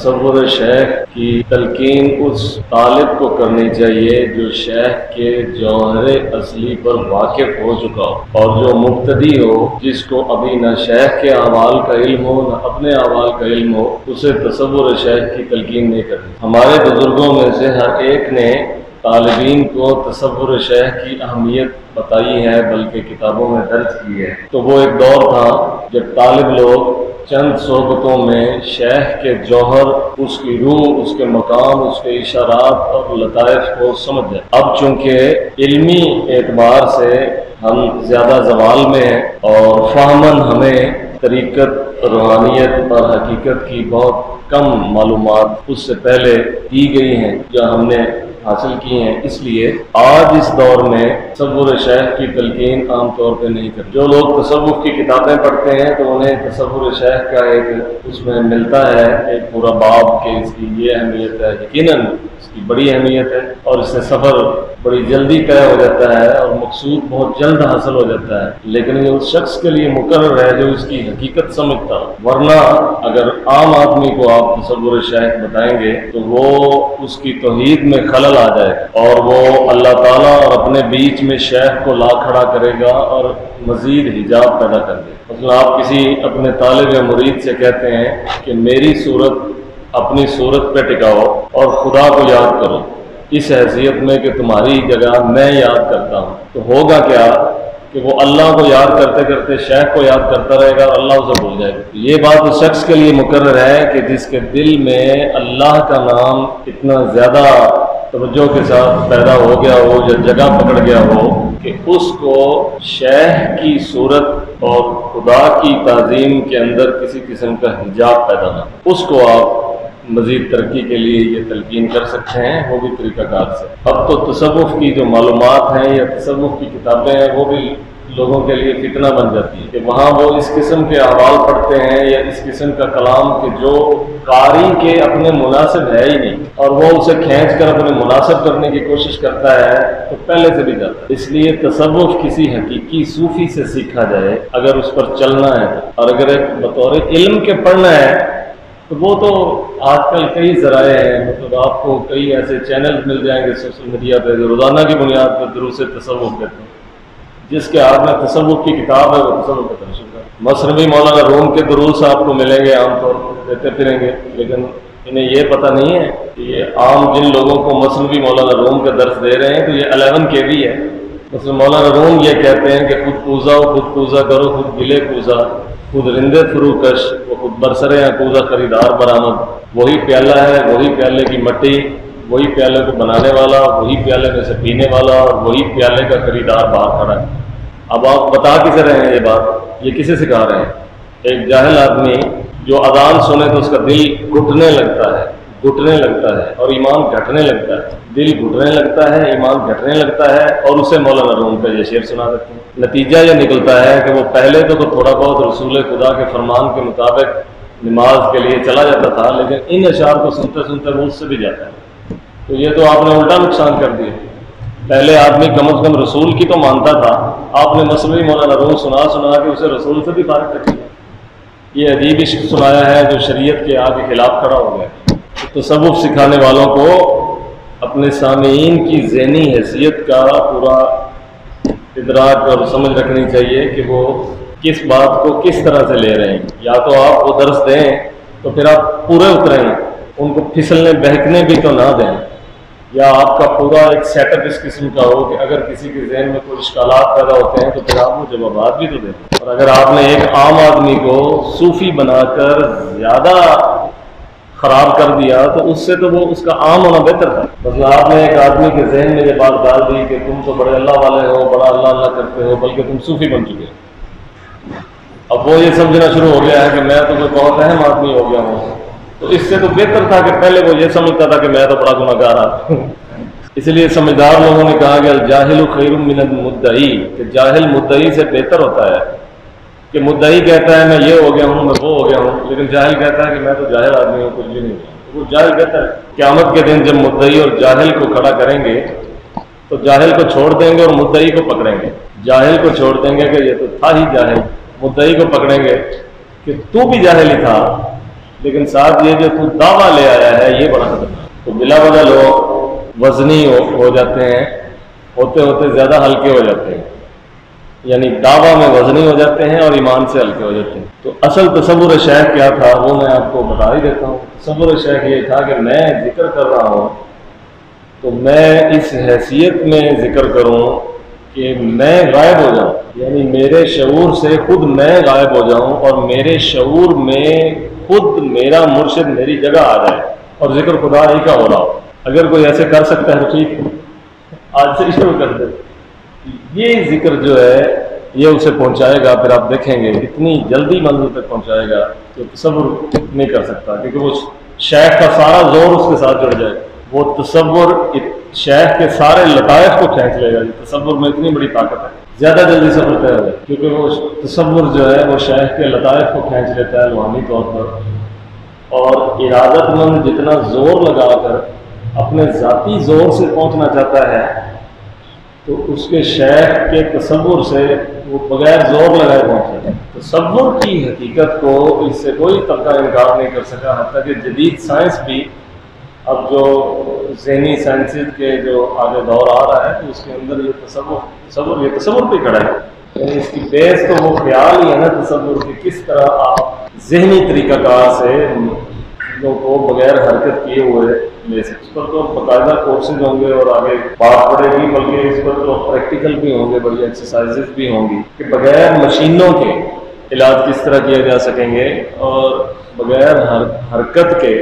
تصور شیخ کی تلقین اس طالب کو کرنی چاہیے جو شیخ کے جوہر اصلی پر واقف ہو چکا ہو، اور جو مبتدی ہو، جس کو ابھی نہ شیخ کے اعمال کا علم ہو نہ اپنے اعمال کا علم ہو، اسے تصور شیخ کی تلقین نہیں کرنی۔ ہمارے بزرگوں میں سے ہر ایک نے طالبین کو تصور شیخ کی اہمیت بتائی ہے، بلکہ کتابوں میں درج کی ہے۔ تو وہ ایک دور تھا جب طالب لوگ چند صحبتوں میں شیخ کے جوہر، اس کی روح، اس کے مقام، اس کے اشارات اور لطائف کو سمجھ جائے۔ اب چونکہ علمی اعتبار سے ہم زیادہ زوال میں ہیں اور فہماً ہمیں طریقت، روحانیت اور حقیقت کی بہت کم معلومات اس سے پہلے دی گئی ہیں جو ہم نے حاصل کی ہیں، اس لیے آج اس دور میں تصور شیخ کی تلقین عام طور پہ نہیں کرتے۔ جو لوگ تصوف کی کتابیں پڑھتے ہیں تو انہیں تصور شیخ کا ایک اس میں ملتا ہے ایک پورا باب کہ اس کی یہ اہمیت ہے، یقیناً اس کی بڑی اہمیت ہے اور اس سے سفر بڑی جلدی طے ہو جاتا ہے اور مقصود بہت جلد حاصل ہو جاتا ہے، لیکن یہ اس شخص کے لیے مقرر ہے جو اس کی حقیقت سمجھتا ہو۔ ورنہ اگر عام آدمی کو آپ تصور شیخ بتائیں گے تو وہ اس کی توحید میں خلل آ جائے اور وہ اللہ تعالیٰ اور اپنے بیچ میں شیخ کو لا کھڑا کرے گا اور مزید حجاب پیدا کر دے۔ مثلا آپ کسی اپنے طالب یا مرید سے کہتے ہیں کہ میری صورت اپنی صورت پہ ٹکاؤ اور خدا کو یاد کرو اس حیثیت میں کہ تمہاری جگہ میں یاد کرتا ہوں، تو ہوگا کیا کہ وہ اللہ کو یاد کرتے کرتے شیخ کو یاد کرتا رہے گا اور اللہ اسے بھول جائے گا۔ یہ بات اس شخص کے لیے مقرر ہے کہ جس کے دل میں اللہ کا نام اتنا زیادہ توجہ کے ساتھ پیدا ہو گیا ہو یا جگہ پکڑ گیا ہو کہ اس کو شیخ کی صورت اور خدا کی تعظیم کے اندر کسی قسم کا حجاب پیدا نہ ہو، اس کو آپ مزید ترقی کے لیے یہ تلقین کر سکتے ہیں، وہ بھی طریقہ کار سے۔ اب تو تصوف کی جو معلومات ہیں یا تصوف کی کتابیں ہیں وہ بھی لوگوں کے لیے فتنہ بن جاتی ہے کہ وہاں وہ اس قسم کے احوال پڑھتے ہیں یا اس قسم کا کلام کہ جو قاری کے اپنے مناسب ہے ہی نہیں، اور وہ اسے کھینچ کر اپنے مناسب کرنے کی کوشش کرتا ہے تو پہلے سے بھی جاتا ہے۔ اس لیے تصوف کسی حقیقی صوفی سے سیکھا جائے اگر اس پر چلنا ہے، اور اگر ایک بطور علم کے پڑھنا ہے تو وہ تو آج کل کئی ذرائع ہیں، مطلب آپ کو کئی ایسے چینل مل جائیں گے سوشل میڈیا پہ جو روزانہ کی بنیاد پر دروس تصوف دیتے ہیں، جس کے ہاتھ میں تصوف کی کتاب ہے وہ تصوف کا درس ہے۔ مثنوی مولانا روم کے دروس آپ کو ملیں گے، عام طور پر دیتے پھریں گے، لیکن انہیں یہ پتہ نہیں ہے کہ یہ عام جن لوگوں کو مثنوی مولانا روم کا درس دے رہے ہیں تو یہ 11 KV ہے۔ مثلا مولانا روم یہ کہتے ہیں کہ خود کوزہ کرو، خود گلے کوزہ، خود رندے فروکش، وہ خود برسرے کوزہ خریدار برآمد، وہی پیالہ ہے، وہی پیالے کی مٹی، وہی پیالے کو بنانے والا، وہی پیالے میں سے پینے والا اور وہی پیالے کا خریدار باہر کھڑا ہے۔ اب آپ بتا کسے رہے ہیں یہ بات؟ یہ کسے سکھا رہے ہیں؟ ایک جاہل آدمی جو اذان سنے تو اس کا دل گھٹنے لگتا ہے اور ایمان گھٹنے لگتا ہے، دل گھٹنے لگتا ہے، ایمان گھٹنے لگتا ہے، اور اسے مولانا روم کا یہ شعر سنا دیتے ہیں۔ نتیجہ یہ نکلتا ہے کہ وہ پہلے تو تھوڑا بہت رسول خدا کے فرمان کے مطابق نماز کے لیے چلا جاتا تھا، لیکن ان اشعار کو سنتے سنتے وہ اس سے بھی جاتا ہے۔ تو یہ تو آپ نے الٹا نقصان کر دیا۔ پہلے آدمی کم از کم رسول کی تو مانتا تھا، آپ نے مثنوی مولانا روم سنا کے اسے رسول سے بھی فارغ کر دیا۔ یہ عجیب عشق سنایا ہے جو شریعت کے آگے خلاف کھڑا ہو گیا۔ تصوف سکھانے والوں کو اپنے سامعین کی ذہنی حیثیت کا پورا ادراک اور سمجھ رکھنی چاہیے کہ وہ کس بات کو کس طرح سے لے رہے ہیں۔ یا تو آپ وہ درس دیں تو پھر آپ پورے اتریں، ان کو پھسلنے بہکنے بھی تو نہ دیں، یا آپ کا پورا ایک سیٹ اپ اس قسم کا ہو کہ اگر کسی کے ذہن میں کوئی اشکالات پیدا ہوتے ہیں تو پھر آپ وہ جوابات بھی تو دیں۔ اور اگر آپ نے ایک عام آدمی کو صوفی بنا کر زیادہ خراب کر دیا تو اس سے تو وہ اس کا عام ہونا بہتر تھا۔ مثلا آپ نے ایک آدمی کے ذہن میں یہ بات ڈال دی کہ تم تو بڑے اللہ والے ہو، بڑا اللہ اللہ کرتے ہو، بلکہ تم صوفی بن چکے ہو۔ اب وہ یہ سمجھنا شروع ہو گیا ہے کہ میں تو کوئی بہت اہم آدمی ہو گیا ہوں، تو اس سے تو بہتر تھا کہ پہلے وہ یہ سمجھتا تھا کہ میں تو بڑا گناہ گار ہوں۔ اس لیے سمجھدار لوگوں نے کہا کہ الجاہل خیر من المدعی، کہ جاہل مدعی سے بہتر ہوتا ہے۔ کہ مدعی کہتا ہے میں یہ ہو گیا ہوں، میں وہ ہو گیا ہوں، لیکن جاہل کہتا ہے کہ میں تو جاہل آدمی ہوں، کچھ بھی نہیں ہوں۔ وہ جاہل کہتا ہے قیامت کے دن جب مدعی اور جاہل کو کھڑا کریں گے تو جاہل کو چھوڑ دیں گے اور مدعی کو پکڑیں گے۔ جاہل کو چھوڑ دیں گے کہ یہ تو تھا ہی جاہل، مدعی کو پکڑیں گے کہ تو بھی جاہل ہی تھا، لیکن ساتھ یہ جو تو دعویٰ لے آیا ہے یہ بڑا خطرناک. تو بلا وجہ لوگ وزنی ہو جاتے ہیں، ہوتے ہوتے زیادہ ہلکے ہو جاتے ہیں، یعنی دعویٰ میں وزنی ہو جاتے ہیں اور ایمان سے ہلکے ہو جاتے ہیں. تو اصل تصور شیخ کیا تھا وہ میں آپ کو بتا ہی دیتا ہوں. تصور شیخ یہ تھا کہ میں ذکر کر رہا ہوں تو میں اس حیثیت میں ذکر کروں کہ میں غائب ہو جاؤں، یعنی میرے شعور سے خود میں غائب ہو جاؤں اور میرے شعور میں خود میرا مرشد میری جگہ آ جائے اور ذکر خدا ہی کا ہو رہا ہو. اگر کوئی ایسے کر سکتا ہے ٹھیک، آج سے شروع کر دے. یہ ذکر جو ہے یہ اسے پہنچائے گا، پھر آپ دیکھیں گے اتنی جلدی منزل تک پہنچائے گا کہ تصور نہیں کر سکتا، کیونکہ وہ شیخ کا سارا زور اس کے ساتھ جڑ جائے. وہ تصور شیخ کے سارے لطائف کو کھینچ لے گا. تصور میں اتنی بڑی طاقت ہے، زیادہ جلدی سفر طے ہو جائے، کیونکہ وہ تصور جو ہے وہ شیخ کے لطائف کو کھینچ لیتا ہے روحانی طور پر. اور ارادت مند جتنا زور لگا کر اپنے ذاتی زور سے پہنچنا چاہتا ہے تو اس کے شیخ کے تصور سے وہ بغیر زور لگائے پہنچ جاتا ہے. تصور کی حقیقت کو اس سے کوئی طبقہ انکار نہیں کر سکا، حتیٰ کہ جدید سائنس بھی اب جو ذہنی سائنسز کے جو آگے دور آ رہا ہے تو اس کے اندر یہ تصور پہ کھڑا ہے. یعنی اس کی بیس تو وہ خیال ہی ہے نا تصور کہ کس طرح آپ ذہنی طریقہ کار سے چیزوں کو بغیر حرکت کیے ہوئے لے سکتے. اس پر تو باقاعدہ کورسز ہوں گے اور آگے بات پڑے گی، بلکہ اس پر تو پریکٹیکل بھی ہوں گے، بڑی ایکسرسائزز بھی ہوں گی کہ بغیر مشینوں کے علاج کس طرح کیا جا سکیں گے اور بغیر حرکت کے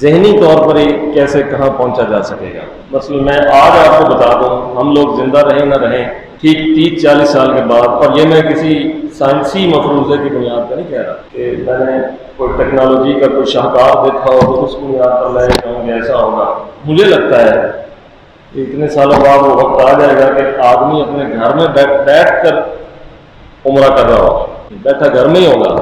ذہنی طور پر ہی کیسے کہاں پہنچا جا سکے گا. مثلا میں آج آپ کو بتا دوں، ہم لوگ زندہ رہیں نہ رہیں ٹھیک 30-40 سال کے بعد، اور یہ میں کسی سائنسی مفروضے کی بنیاد پر نہیں کہہ رہا کہ میں نے کوئی ٹیکنالوجی کا کوئی شاہکار دیکھا ہو تو اس بنیاد پر میں کہوں کہ ایسا ہوگا. مجھے لگتا ہے کہ اتنے سالوں بعد وہ وقت آ جائے گا کہ آدمی اپنے گھر میں بیٹھ کر عمرہ کر رہا ہوگا، بیٹھا گھر میں ہی ہوگا،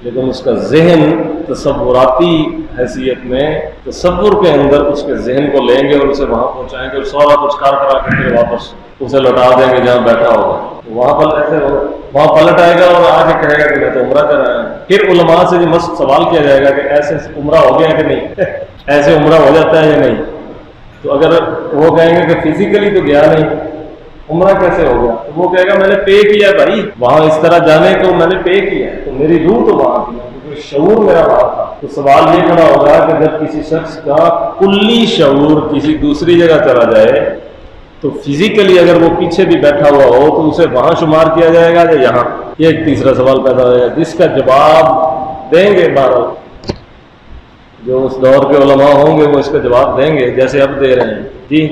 لیکن اس کا ذہن تصوراتی حیثیت میں تصور کے اندر اس کے ذہن کو لیں گے اور اسے وہاں پہنچائیں گے اور سارا کچھ کار کرا کے پھر واپس اسے لوٹا دیں گے جہاں بیٹھا ہوگا. وہاں پلٹ آئے گا اور آ کے کہے گا کہ میں تو عمرہ کر رہا ہوں. پھر علماء سے جو سوال کیا جائے گا کہ ایسے عمرہ ہو گیا کہ نہیں، ایسے عمرہ ہو جاتا ہے یا نہیں. تو اگر وہ کہیں گے کہ فزیکلی تو گیا نہیں، عمرہ کیسے ہو گیا، تو وہ کہے گا میں نے پے کیا بھائی، وہاں اس طرح جانے کو میں نے پے کیا، تو میری روح تو وہاں تھی کیونکہ شعور میرا وہاں تھا. تو سوال یہ کھڑا ہوگا کہ جب کسی شخص کا کلی شعور کسی دوسری جگہ چلا جائے تو فزیکلی اگر وہ پیچھے بھی بیٹھا ہوا ہو تو اسے وہاں شمار کیا جائے گا یا یہاں. یہ ایک تیسرا سوال پیدا ہو جائے گا جس کا جواب دیں گے بہرحال جو اس دور کے علماء ہوں گے وہ اس کا جواب دیں گے جیسے اب دے رہے ہیں. جی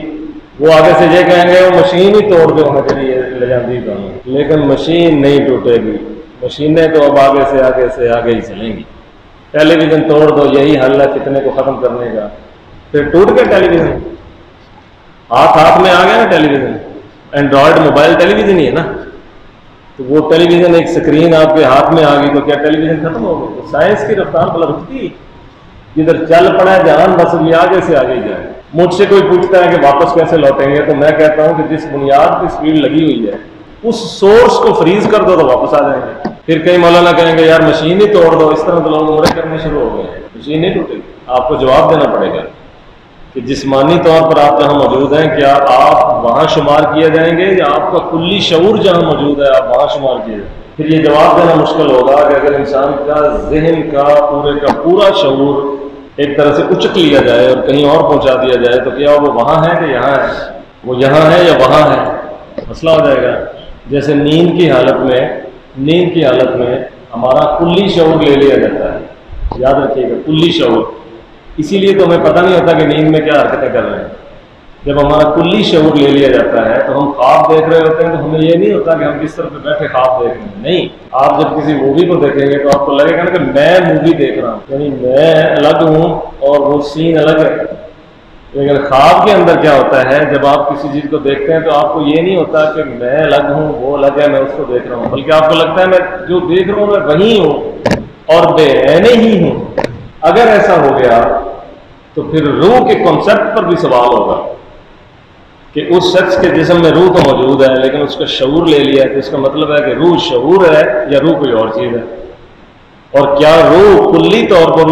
وہ آگے سے یہ کہیں گے وہ مشین ہی توڑ دے ہونے کے لیے لے جاتی ہے، لیکن مشین نہیں ٹوٹے گی. مشینیں تو اب آگے ہی چلیں گی. ٹیلی ویژن توڑ دو، یہی حل ہے فتنے کو ختم کرنے کا. پھر ٹوٹ گیا ٹیلی ویژن، ہاتھ میں آ گیا نا television, android mobile television ہی ہے نا. تو وہ ٹیلی ویژن ایک سکرین آپ کے ہاتھ میں آ گئی تو کیا ٹیلی ویژن ختم ہو گئی؟ تو سائنس کی رفتار بلا رکتی، جدھر چل پڑا ہے جہان بس یہ آگے سے آگے ہی جائے. مجھ سے کوئی پوچھتا ہے کہ واپس کیسے لوٹیں گے تو میں کہتا ہوں کہ جس بنیاد کی سپیڈ لگی ہوئی ہے اس سورس کو فریز کر دو تو واپس آ جائیں گے. پھر کئی مولانا کہیں گے یار مشین ہی توڑ دو، اس طرح تو لوگ عمرے کرنے شروع ہو گئے. مشین نہیں ٹوٹے گی. آپ کو جواب دینا پڑے گا کہ جسمانی طور پر آپ جہاں موجود ہیں کیا آپ وہاں شمار کیے جائیں گے یا آپ کا کلی شعور جہاں موجود ہے آپ وہاں شمار کیے جائیں. پھر یہ جواب دینا مشکل ہوگا کہ اگر انسان کا ذہن کا پورا شعور ایک طرح سے اچک لیا جائے اور کہیں اور پہنچا دیا جائے تو کیا وہ وہاں ہے کہ یہاں ہے، وہ یہاں ہے یا وہاں ہے. مسئلہ ہو جائے گا. جیسے نیند کی حالت میں ہمارا کلی شعور لے لیا جاتا ہے. یاد رکھیے گا کلی شعور. اسی لیے تو ہمیں پتہ نہیں ہوتا کہ نیند میں کیا حرکتیں کر رہے ہیں. جب ہمارا کلی شعور لے لیا جاتا ہے تو ہم خواب دیکھ رہے ہوتے ہیں تو ہمیں یہ نہیں ہوتا کہ ہم کس طرح پہ بیٹھے خواب دیکھ رہے ہیں. نہیں، آپ جب کسی مووی کو دیکھیں گے تو آپ کو لگے گا نا کہ میں مووی دیکھ رہا ہوں، یعنی میں الگ ہوں اور وہ سین الگ ہے. لیکن خواب کے اندر کیا ہوتا ہے جب آپ کسی چیز کو دیکھتے ہیں تو آپ کو یہ نہیں ہوتا کہ میں الگ ہوں وہ الگ ہے میں اس کو دیکھ رہا ہوں، بلکہ آپ کو لگتا ہے میں جو دیکھ رہا ہوں میں وہی ہوں اور بے عینے ہی ہوں. اگر ایسا ہو گیا تو پھر روح کے کانسیپٹ پر بھی سوال ہوگا کہ اس شخص کے جسم میں روح تو موجود ہے لیکن اس کا شعور لے لیا ہے تو اس کا مطلب ہے کہ روح شعور ہے یا روح کوئی اور چیز ہے. اور کیا روح کلی طور پر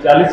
40